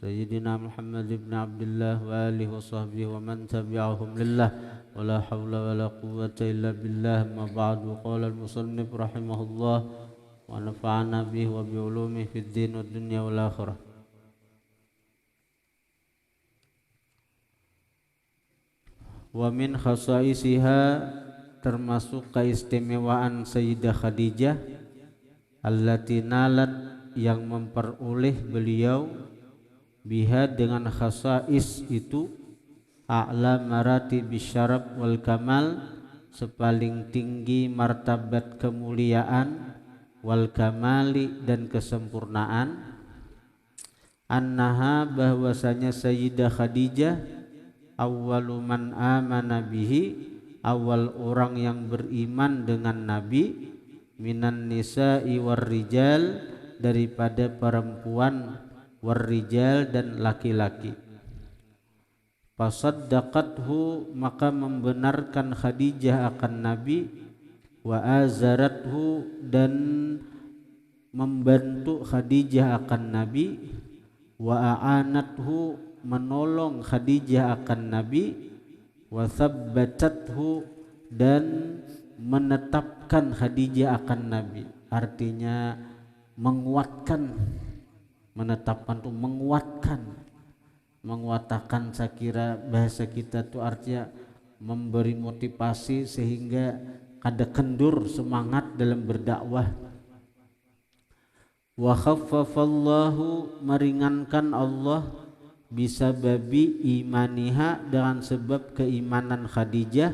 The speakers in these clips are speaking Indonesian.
Sayyidina Muhammad ibn Abdullah wa alihi wa sahbihi wa man tabi'ahum lillah wa la hawla wa la quwwata illa billah. Ma ba'du. Qala al-musannif rahimahullah wa nafa'ana bihi wa bi ulumihi fid din wad dunya wal akhirah. Wa min khasaisiha, termasuk keistimewaan Sayyidah Khadijah, allati nalat, yang memperoleh beliau, biha, dengan khasais itu, a'la maratib syaraf wal kamal, sepaling tinggi martabat kemuliaan, wal kamali, dan kesempurnaan. Annaha, bahwasanya Sayyidah Khadijah, awwalu man amana bihi, awal orang yang beriman dengan Nabi, minan nisa'i war rijal, daripada perempuan, warrijal, dan laki-laki. Fasaddaqathu, maka membenarkan Khadijah akan Nabi, wa azarathu, dan membantu Khadijah akan Nabi, wa a'anathu, menolong Khadijah akan Nabi, wa thabbatathu, dan menetapkan Khadijah akan Nabi. Artinya menguatkan, menetapkan tuh menguatkan, saya kira bahasa kita tuh artinya memberi motivasi sehingga kada kendur semangat dalam berdakwah. Wa khaffafallahu, meringankan Allah, bisababi imaniha, dengan sebab keimanan Khadijah,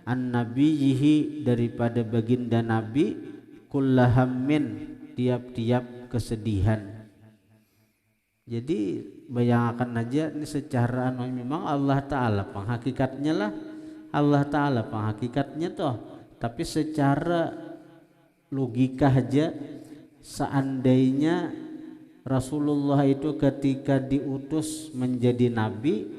an nabiyhi, daripada baginda Nabi, kullahammin, tiap-tiap kesedihan. Jadi bayangkan aja ini secara memang Allah Ta'ala penghakikatnya lah, Allah Ta'ala penghakikatnya toh, tapi secara logika aja, seandainya Rasulullah itu ketika diutus menjadi nabi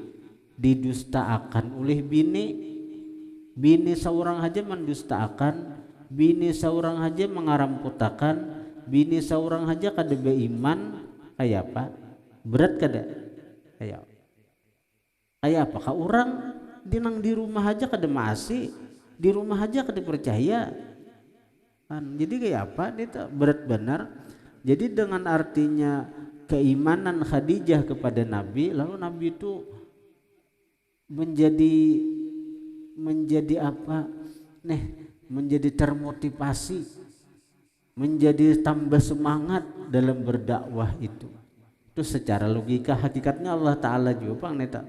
didustakan oleh bini seorang aja mendustakan, bini seorang aja mengaramputakan, bini seorang aja kada beriman, kayak apa? Berat kada? Kayak apa? Ka orang dinang di rumah aja kada maasi, di rumah aja kada percaya. Jadi kayak apa? Itu berat benar. Jadi dengan artinya keimanan Khadijah kepada Nabi, lalu Nabi itu menjadi apa? Menjadi termotivasi, menjadi tambah semangat dalam berdakwah itu secara logika hakikatnya Allah Ta'ala juga pang neta.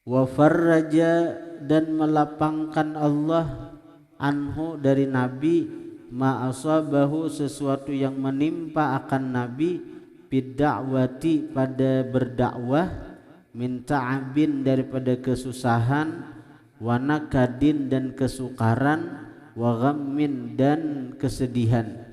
Wa farraja, dan melapangkan Allah, anhu, dari Nabi, ma asabahu, sesuatu yang menimpa akan Nabi, bidda'wati, pada berdakwah, min ta'abin, daripada kesusahan, wa nakadin, dan kesukaran, wa ghammin, dan kesedihan.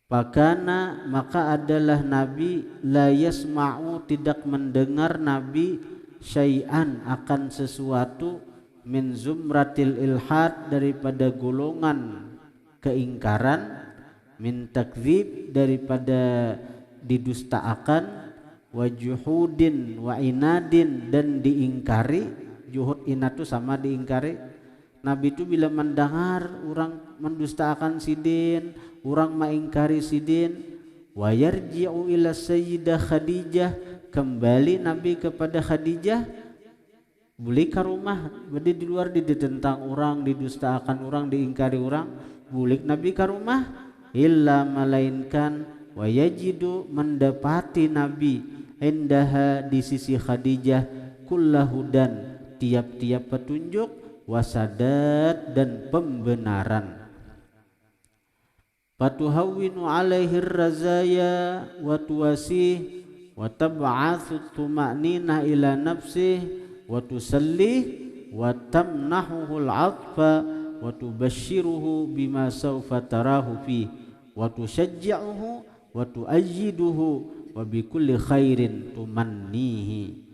Fakana, maka adalah Nabi, la yasma'u, tidak mendengar Nabi, syai'an, akan sesuatu, min zumratil ilhad, daripada golongan keingkaran, min takdzib, daripada didustaakan, wa juhudin wa inadin, dan diingkari. Juhud inad itu sama diingkari. Nabi itu bila mendengar orang mendustakan sidin, orang mengingkari sidin, wa yarji'u ila Sayyidah Khadijah, kembali Nabi kepada Khadijah, boleh ke rumah, berarti di luar ditentang orang, didustakan orang, diingkari orang, boleh Nabi ke rumah, illa, melainkan, wa yajidu, mendapati Nabi, indaha, di sisi Khadijah, kullahudan, tiap-tiap petunjuk, wasadat, dan pembenaran. Fatuhawwinu alaihi razaya wa tuwasih wa tab'atsu tuma'ninah ila nafsih wa tusallih wa tamnahuhu al-'atfa wa tubashshiruhu bima sawfa tarahu fi wa tusyajji'uhu wa tu'ayyiduhu wa bikulli khairin tumannihi.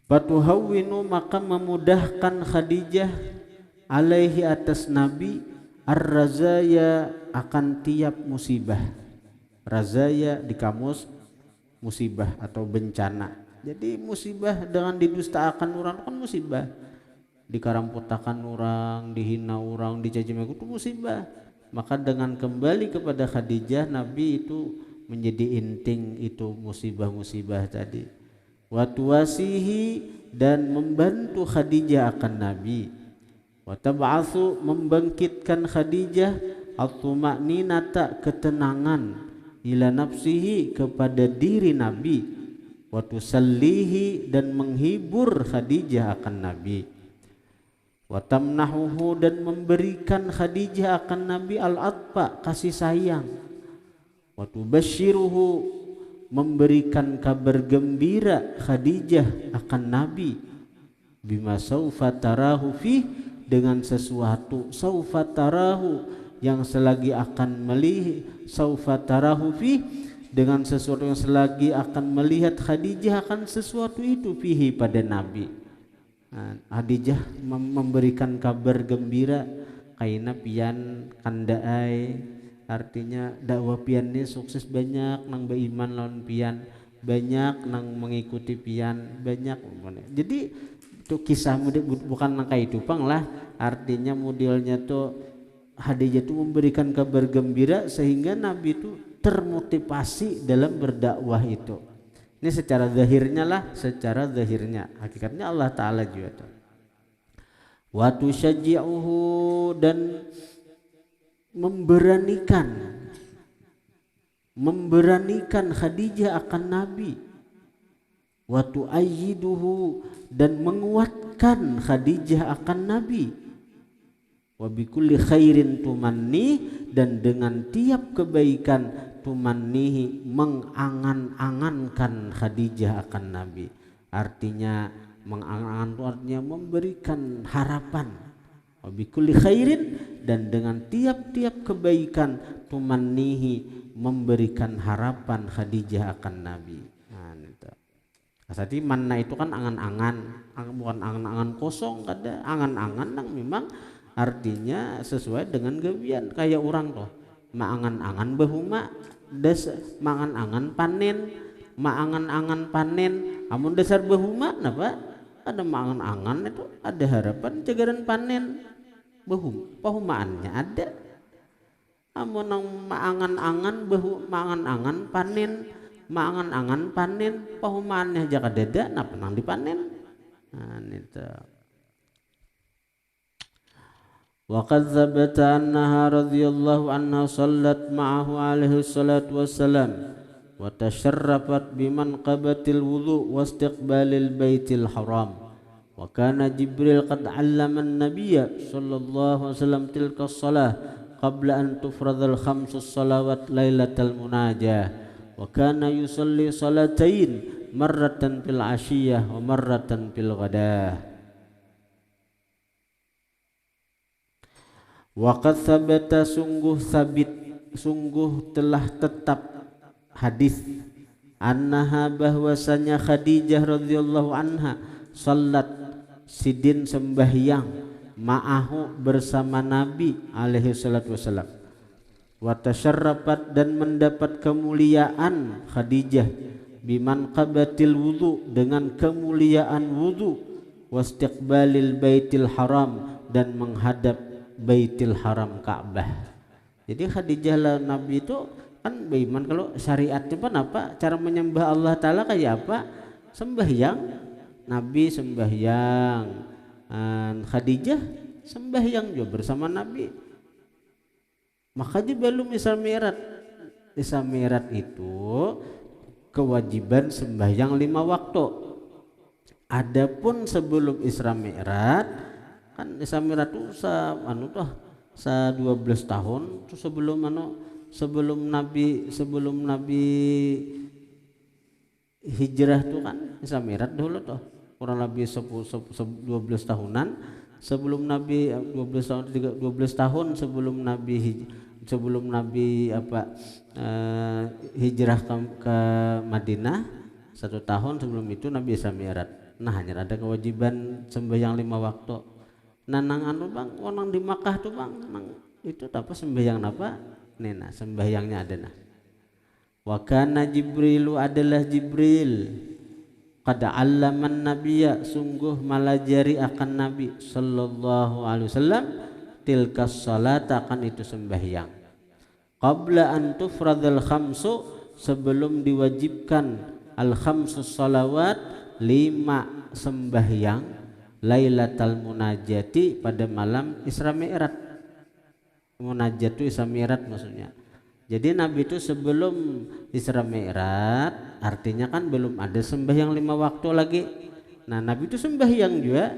Fatuhawwinu, maka memudahkan Khadijah alaihi, atas Nabi, ar-razaya, akan tiap musibah. Razaya di kamus musibah atau bencana. Jadi musibah dengan didustakan orang kan musibah. Dikaramputakan orang, dihina orang, dicaci maki itu musibah. Maka dengan kembali kepada Khadijah, Nabi itu menjadi inting itu musibah-musibah tadi. Wa tuwasihi, dan membantu Khadijah akan Nabi. Wa tab'atsu, membangkitkan Khadijah, at-tuma'ninata, ketenangan, ila nafsihi, kepada diri Nabi. Wa tusallihi, dan menghibur Khadijah akan Nabi. Wa tamnahuhu, dan memberikan Khadijah akan Nabi al-atfa, kasih sayang. Wa tubasyiruhu, memberikan kabar gembira Khadijah akan Nabi, bima saufa tarahu fi, dengan sesuatu, saufa tarahu, yang selagi akan melihat, saufa tarahu fi, dengan sesuatu yang selagi akan melihat Khadijah akan sesuatu itu, fihi, pada Nabi. Khadijah memberikan kabar gembira kaina pian kandaai, artinya dakwah pian ini sukses banyak, nang beriman lawan pian banyak, nang mengikuti pian banyak. Jadi itu kisah bukan nang kayak itu pang lah, artinya modelnya tuh Khadijah tuh memberikan kabar gembira sehingga Nabi itu termotivasi dalam berdakwah itu. Ini secara zahirnya lah, secara zahirnya. Hakikatnya Allah Ta'ala juga. Wa tusyajji'uhu, dan memberanikan Khadijah akan Nabi. Wa tu'ayyiduhu, dan menguatkan Khadijah akan Nabi. Wa bikulli khairin tumanni, dan dengan tiap kebaikan tumannihi, mengangan-angankan Khadijah akan Nabi. Artinya mengangan-angan itu artinya memberikan harapan. Wa bikulli khairin, dan dengan tiap-tiap kebaikan tumannihi, memberikan harapan Khadijah akan Nabi. Nah, itu. Jadi manna itu kan angan-angan, bukan angan-angan kosong, ada angan-angan yang memang artinya sesuai dengan gawian. Kayak orang tuh maangan-angan bahuma des maangan-angan panen, maangan-angan panen, amun dasar bahuma napa ada maangan-angan itu ada harapan jagaran panen, pahumaannya ada. Amun nang maangan-angan maangan-angan panen, maangan-angan panen, pahumaannya jaga dada napa nang dipanen. Nah itu. Wa qad thabata annaha radhiyallahu anha sallat ma'ahu alaihi salatu wassalam wa tasharrafat bimanqabatil wudu' wa istiqbalil baitil haram. Wa kana Jibril qad 'allama an-nabiyya sallallahu alaihi wasallam tilka as-salah qabla an tufradhal khamsus salawat lailatal munajah. Wa kana yusalli salatain marratan fil 'ashiyyah wa marratan fil ghadah. Waqad sabata, sungguh telah tetap hadis, annaha, bahwasanya Khadijah radhiyallahu anha, salat sidin sembahyang, ma'ahu, bersama Nabi alaihi salatu wasalam, wa tasyarrafat, dan mendapat kemuliaan Khadijah, bimanqabatil wudu, dengan kemuliaan wudu, wastiqbalil baitil haram, dan menghadap Baitul Haram Ka'bah. Jadi Khadijah lah Nabi itu kan beriman, kalau syariatnya pun apa, cara menyembah Allah Ta'ala kayak apa, sembahyang. Nabi sembahyang, Khadijah sembahyang juga bersama Nabi. Makanya belum Isra Mi'raj. Isra Mi'raj itu kewajiban sembahyang 5 waktu. Adapun sebelum Isra Mi'raj kan Isra Mi'raj itu sa 12 tahun itu sebelum Nabi hijrah tuh kan Isra Mi'raj dulu tuh kurang lebih 12 tahunan sebelum Nabi 12 tahun sebelum Nabi hijrah ke Madinah, 1 tahun sebelum itu Nabi Isra Mi'raj. Nah hanya ada kewajiban sembahyang 5 waktu. Nah nang anu bang, orang di Makkah tuh bang, nang itu apa sembahyang apa? Nena sembahyangnya ada nah. Wa kana Jibrilu adalah Jibril. Qad 'allaman nabiyya sungguh malajari akan Nabi sallallahu alaihi wasallam tilkas salat akan itu sembahyang. Qabla an tufradul khamsu sebelum diwajibkan al khamsus salawat 5 sembahyang Lailatul Munajati pada malam Isra Mi'raj. Munajat itu Isra Mi'raj maksudnya. Jadi Nabi itu sebelum Isra Mi'raj artinya kan belum ada sembahyang 5 waktu lagi. Nah Nabi itu sembahyang juga.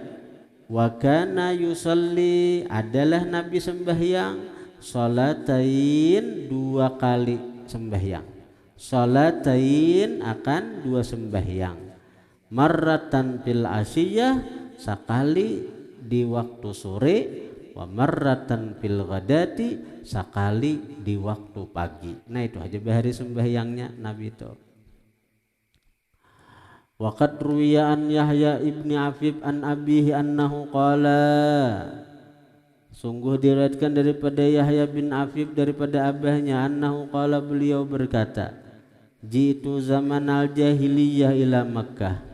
Wa kana yusalli adalah Nabi sembahyang salatain 2 kali sembahyang. Salatain akan 2 sembahyang. Marratan fil asyiyah sekali di waktu sore, wa marratan fil ghadati sekali di waktu pagi. Nah itu aja bahari sembahyangnya Nabi itu. Waqad ruwiya an Yahya ibni Afif an abihi annahu qala, sungguh diriwayatkan daripada Yahya bin Afif daripada abahnya annahu qala beliau berkata, jitu zaman al jahiliyah ila Makkah,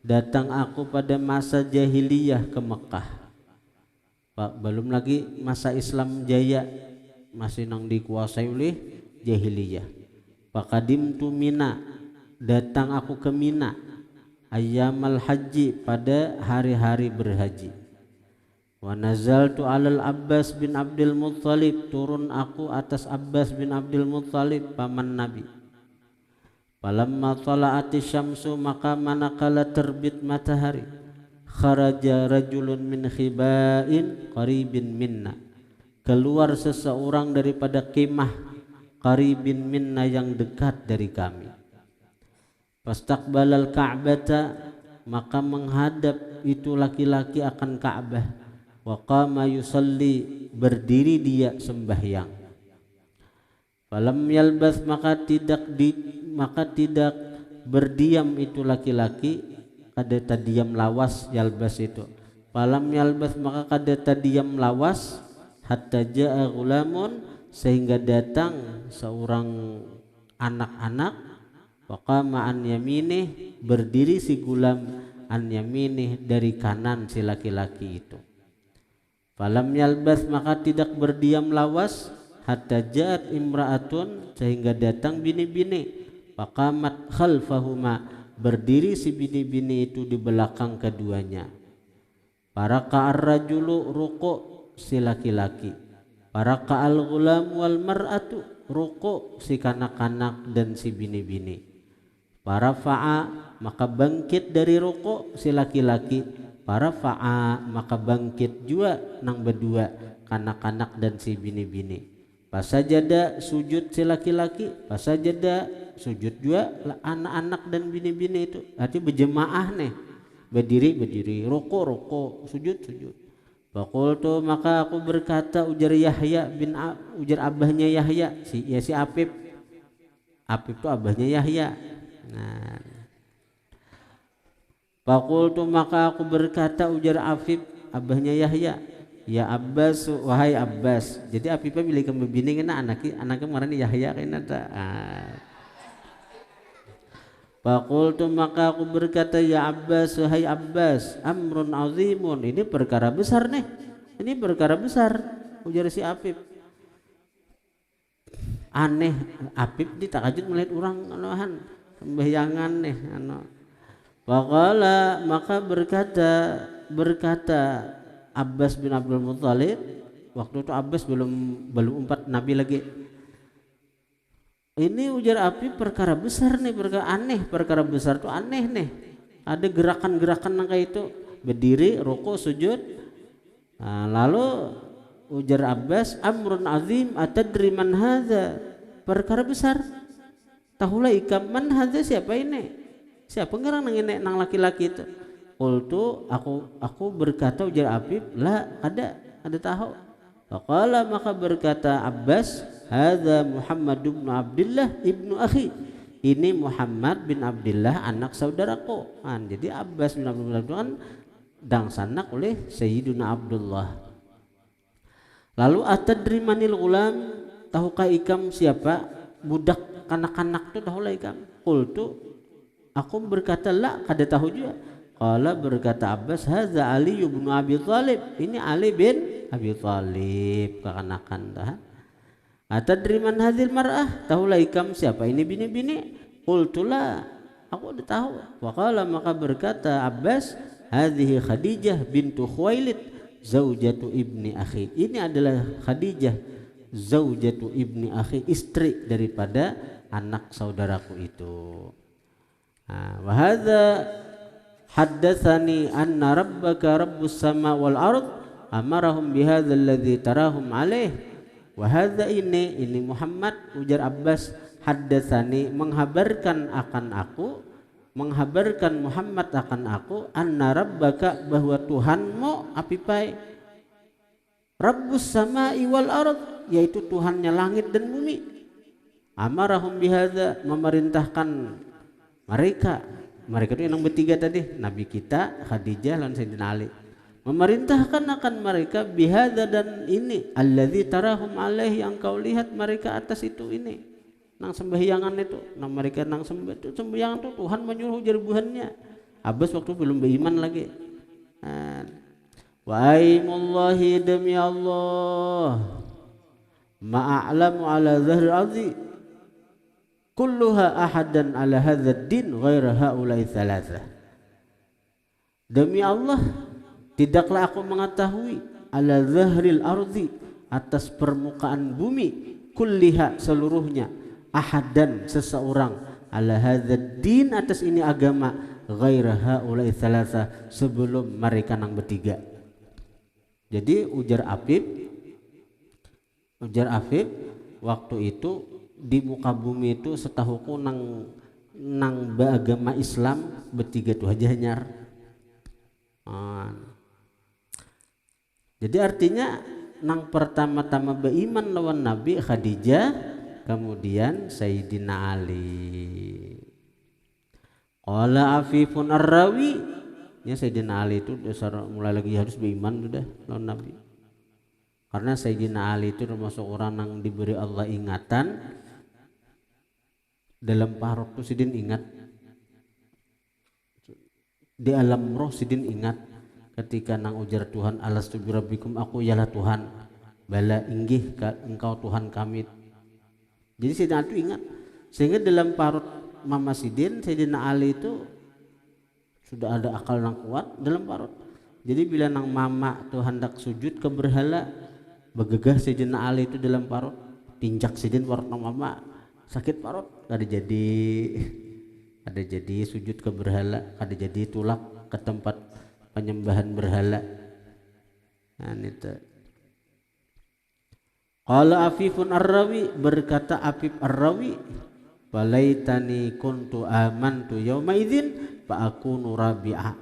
datang aku pada masa jahiliyah ke Mekah. Pak, belum lagi masa Islam jaya, masih nang dikuasai oleh jahiliyah. Faqadimtu Mina, datang aku ke Mina, ayyamal haji pada hari-hari berhaji. Wa nazaltu alal Abbas bin Abdul Muttalib, turun aku atas Abbas bin Abdul Muttalib paman Nabi. Falamma tala'ati syamsu maka manakala terbit matahari, kharaja rajulun min khibain qaribin minna, keluar seseorang daripada kemah qaribin minna yang dekat dari kami. Fastaqbalal Ka'bata, maka menghadap itu laki-laki akan Ka'bah. Wa qama yusalli, berdiri dia sembahyang. Falam yalbath, maka tidak berdiam itu laki-laki, kada diam lawas yalbas itu. Falam yalbath, maka kada diam lawas, hatta jaa gulamun, sehingga datang seorang anak-anak. Waqama an yaminih, berdiri si gulam an yaminih, dari kanan si laki-laki itu. Falam yalbath, maka tidak berdiam lawas, hatta ja'at imra'atun, sehingga datang bini-bini. Faqamat khalfahuma, berdiri si bini-bini itu di belakang keduanya. Faraka ar-rajulu, ruku si laki-laki. Faraka al-ghulam wal mar'atu, ruku si kanak-kanak dan si bini-bini. Farafa'a, maka bangkit dari ruku si laki-laki. Farafa'a, maka bangkit juga nang berdua kanak-kanak dan si bini-bini. Pasajada, sujud si laki-laki. Pasajada, sujud juga anak-anak dan bini-bini itu. Artinya berjemaah nih, berdiri, ruku, sujud. Faqultu, maka aku berkata, ujar Yahya bin ujar abahnya Yahya, si Apip. Apip itu abahnya Yahya. Nah, faqultu, maka aku berkata, ujar Afif abahnya Yahya, ya Abbas, wahai Abbas. Jadi Afifnya pilih kembini kena anaknya kemarin Yahya kena ta. Faqultu, maka aku berkata, ya Abbas, wahai Abbas, amrun azimun, ini perkara besar nih. Ini perkara besar, ujar si Afif. Aneh, Afif ditakajud melihat orang anuhan pembahyangan nih anu. Faqala, maka berkata Abbas bin Abdul Muttalib, waktu itu Abbas belum 4 nabi lagi. Ini ujar Api perkara besar nih, perkara aneh, perkara besar tuh aneh nih. Ada gerakan-gerakan yang kayak itu, berdiri, ruku, sujud. Nah, lalu ujar Abbas, amrun azim atadri man hadza, perkara besar. Tahulah ikam man hadza, siapa ini? Siapa ngerang nang laki-laki itu? Qultu, aku berkata, ujar Api, la ada tahu. Faqala, maka berkata Abbas, hadza Muhammad ibn Abdullah ibnu akhi, ini Muhammad bin Abdullah anak saudaraku. Jadi Abbas bin Abdullah itu kan dangsanak oleh Sayyiduna Abdullah. Lalu atadri manil ulam, tahukah ikam siapa budak kanak-kanak itu, tahulah ikam? Qultu, aku berkata la, kada tahu juga. Qala, berkata Abbas, hadza Ali bin Abi Thalib, ini Ali bin Abi Thalib, kekanakan dah. Atadri man hadhil mar'ah, tahulah ikam siapa ini bini-bini? Qultu la, aku udah tahu. Wa qala, maka berkata Abbas, hadhihi Khadijah bintu Khuwailid zaujatu ibni akhi, ini adalah Khadijah zaujatu ibni akhi, istri daripada anak saudaraku itu. Wa hadza haddatsani anna rabbaka rabbus sama wal ard amarahum bihadza alladzi tarahum alaih. Wa hadza, ini Muhammad, ujar Abbas, haddatsani, menghabarkan akan aku, menghabarkan Muhammad akan aku, anna rabbaka, bahwa Tuhanmu apipai, rabbus samai wal ard, yaitu Tuhannya langit dan bumi. Amarahum bihadza, memerintahkan mereka itu yang bertiga tadi, Nabi kita, Khadijah dan Sayyidina Ali, memerintahkan akan mereka bihadza, dan ini alladzi tarahum alaihi, yang kau lihat mereka atas itu, ini nang sembahyangan itu, nang mereka nang sembahyangan itu Tuhan menyuruh jerbuhannya. Abbas waktu belum beriman lagi. Wa aimullahi, demi Allah, ma'a'lamu ala zahri ardi kulluha ahadan ala hadzal din ghaira haula'i tsalatsa. Demi Allah, tidaklah aku mengetahui ala zahril ardi, atas permukaan bumi, kulliha, seluruhnya, ahadan, seseorang, ala hadzal din, atas ini agama, ghaira haula'i tsalatsa, sebelum mereka nang bertiga. Jadi ujar Afif waktu itu di muka bumi itu setahuku nang beragama Islam bertiga tuh aja nyar. Jadi artinya nang pertama-tama beriman lawan Nabi Khadijah, kemudian Sayyidina Ali. Qala Afifun Ar-Rawi, ya Sayyidina Ali itu dasar mulai lagi harus beriman sudah lawan Nabi. Karena Sayyidina Ali itu termasuk orang yang diberi Allah ingatan dalam parok tuh, sidin ingat di alam roh, sidin ingat ketika nang ujar Tuhan, alastu birabbikum, aku ialah Tuhan, bala inggih engkau Tuhan kami. Jadi Sayyidina Ali itu ingat, sehingga dalam parut Mama Sidin, Sayyidina Ali itu sudah ada akal yang kuat dalam parut. Jadi bila nang mama tuh hendak sujud ke berhala, begegah Sayyidina Ali itu dalam parut, tinjak Sidin parut nang mama, sakit parut, ada jadi sujud ke berhala, ada jadi tulak ke tempat penyembahan berhala. Nah itu. Qala Afifun Ar-Rawi, berkata Afif Ar-Rawi, balaitani kuntu amantu yauma idzin fa akunu rabi'a.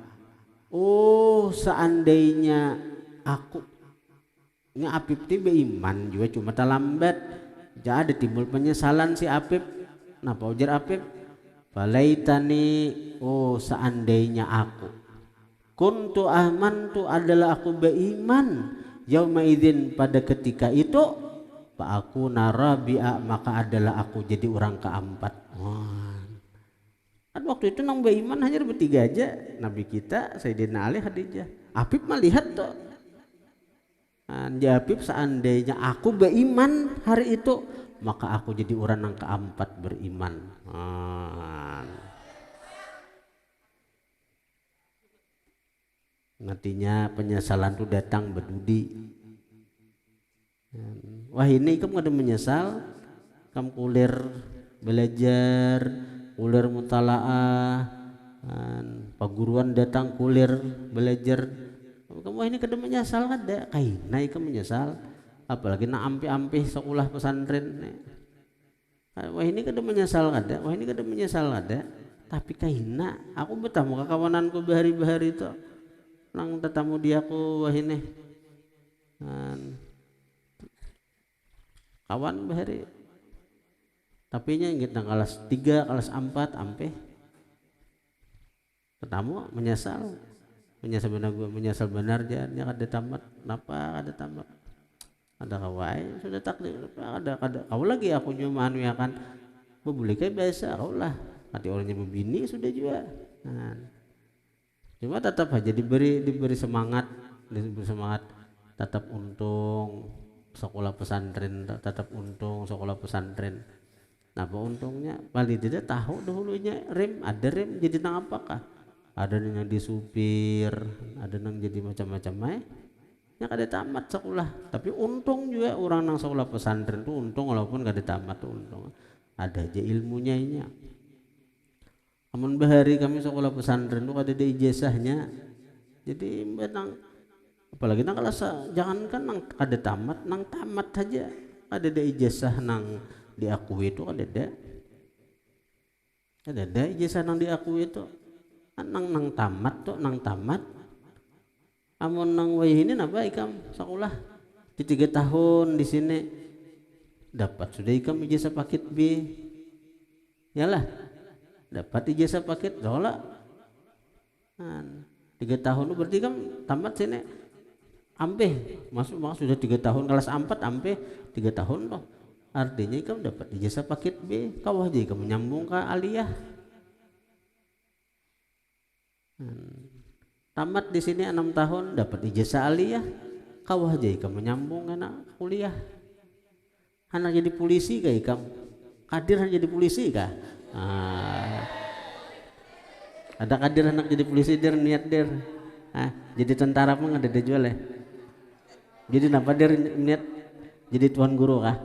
Oh, seandainya aku ini Afif tiba iman juga cuma terlambat, jadi timbul penyesalan si Afif. Napa ujar Afif? Balaitani, oh seandainya aku, kuntu amantu, adalah aku beriman, yauma idzin, pada ketika itu, fa aku narabi'a, maka adalah aku jadi orang keempat. Kan waktu itu nang beriman hanya bertiga aja, Nabi kita, Sayyidina Ali, Khadijah. Afif melihat tuh, Afif, seandainya aku beriman hari itu, maka aku jadi orang yang keempat beriman. Nantinya penyesalan itu datang berdudi. Wah ini kamu ada menyesal, kamu kulir belajar, kulir mutalaah, paguruan datang kulir belajar, kamu ini kada menyesal ada, kaina kamu menyesal, apalagi nak ampi-ampi sekolah pesantren. Wah ini kada menyesal ada, wah ini kada menyesal ada, tapi kaina aku bertemu kawananku bahari-bahari itu, nang tetamu diaku wah ini. Kawan bahari Tapi nya kita kelas 3 kelas 4 ampe ketemu menyesal benar nya kada tamat. Kenapa kada tamat? Ada kawai sudah takdir ada kau lagi aku cuma anu ya kan boleh kayak biasa kau lah hati orangnya membini sudah juga. Nah, cuma tetap aja diberi semangat tetap untung sekolah pesantren tetap untung sekolah pesantren. Nah apa untungnya paling tidak tahu dahulunya ada rem jadi nang apakah ada yang di supir ada yang jadi macam-macam nya kada tamat sekolah tapi untung juga orang nang sekolah pesantren tuh untung walaupun kada tamat tuh untung ada aja ilmunya ini. Amun bahari kami sekolah pesantren tuh kada ada ijazahnya jadi benang apalagi nang kelas jangankan nang kada tamat nang tamat saja ada ijazah nang diakui itu kada ada ijazah nang diakui itu nang tamat amun nang wayah ini napa ikam sekolah di 3 tahun di sini dapat sudah ikam ijazah paket B yalah dapat ijazah paket soalnya 3 tahun berarti ikam tamat sini ampe masuk sudah 3 tahun kelas 4 ampe 3 tahun loh artinya ikam dapat ijazah paket B kau aja ikam menyambung ke aliyah. Tamat di sini 6 tahun dapat ijazah aliyah kau aja ikam menyambung anak kuliah. Anak jadi polisi kah ikam kadir jadi polisi kah ada kadir anak jadi polisi dir niat dir jadi tentara pun ada jual ya jadi napa dir niat jadi tuan guru kah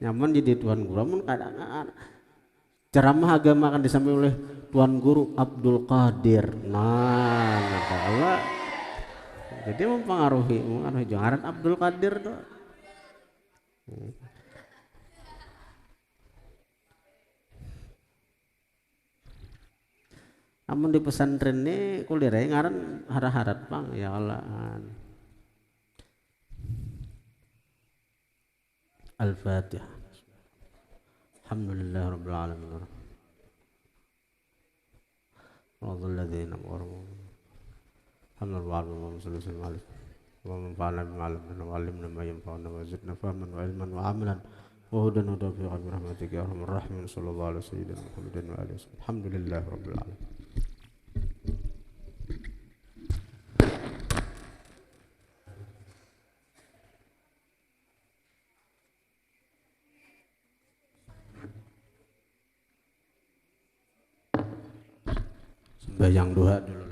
nyaman jadi tuan guru mun kadang ceramah agama akan disampaikan oleh tuan guru Abdul Qadir. Nah Allah jadi mempengaruhi jangan Abdul Qadir tuh. Namun di pesantren ini kuliah ngaran harat-harat pang ya Allah. Al-Fatihah. Alhamdulillah Rabbil Alamin. Radul ladzina amanu. Alhamdulillah wa sallallahu alaihi wa manfa'ana bima 'allamna wa 'allimna ma yanfa'una wa zidna fahman wa ilman wa 'amalan wa hudan wa tawfiqan bi rahmatika ya arhamar rahimin sallallahu alaihi wasallam Muhammadin wa alihi. Alhamdulillah Rabbil Alamin. Sembahyang duha dulu.